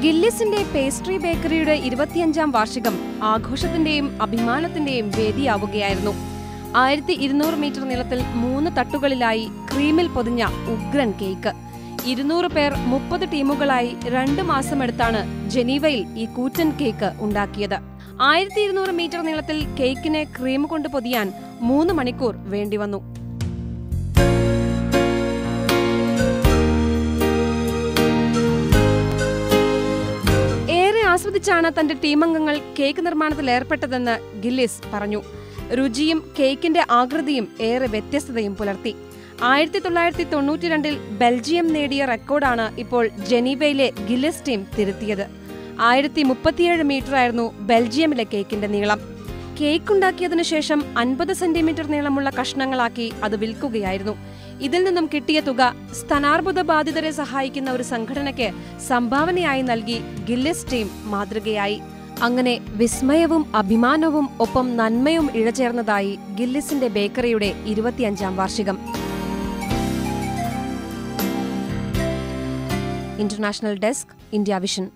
ഗില്ലിസിന്റെ pastry ബേക്കറിയുടെ 25ാം വാർഷികം ആഘോഷത്തിന്റെയും അഭിമാനത്തിന്റെയും വേദിയാവുകയായിരുന്നു. 1200 metre നീളത്തിൽ 3 തട്ടുകളിലായി ക്രീമിൽ പൊതിഞ്ഞ ഉഗ്രൻ കേക്ക്. 200 പേർ 30 ടീമുകളായി 2 മാസമെടുത്താണ് ജനീവയിൽ ഈ കൂറ്റൻ കേക്ക് ഉണ്ടാക്കിയത്. 1200 മീറ്റർ നീളത്തിൽ കേക്കിനെ ക്രീം കൊണ്ട് പൊതിയാൻ 3 മണിക്കൂർ വേണ്ടിവന്നു. ആസ്വദിച്ചാണ് തന്റെ ടീമംഗങ്ങൾ കേക്ക് നിർമ്മാണത്തിൽ ഏർപ്പെട്ടതെന്ന് ഗില്ലിസ് പറഞ്ഞു. രുചിയും കേക്കിന്റെ ആകൃതിയും ഏറെ വ്യത്യസ്തതയും പുലർത്തി. 1992 ബെൽജിയം നേടിയ റെക്കോർഡാണ് ഇപ്പോൾ ജനീവയിലെ ഗില്ലിസ് ടീം തിരുത്തിയത്. 1037 മീറ്ററായിരുന്നു ബെൽജിയമിലെ കേക്കിന്റെ നീളം. കേക്ക് ഉണ്ടാക്കിയതിനു ശേഷം 50 സെന്റിമീറ്റർ നീളമുള്ള കഷ്ണങ്ങളാക്കി അത് വിൽക്കുകയായിരുന്നു. ഇതിൽ നിന്നും കിട്ടിയ തുക സ്തനാർബുദ ബാധിതരെ സഹായിക്കുന്ന ഒരു സംഘടനയ്ക്ക് സംഭാവനയായി നൽകി ഗില്ലിസ് ടീം മാതൃകയായി. അങ്ങനെ വിസ്മയവും അഭിമാനവും ഒപ്പം നന്മയും ഇഴചേർന്നതായി ഗില്ലിസിന്റെ ബേക്കറിയുടെ 25ാം വാർഷികം. International desk, India vision.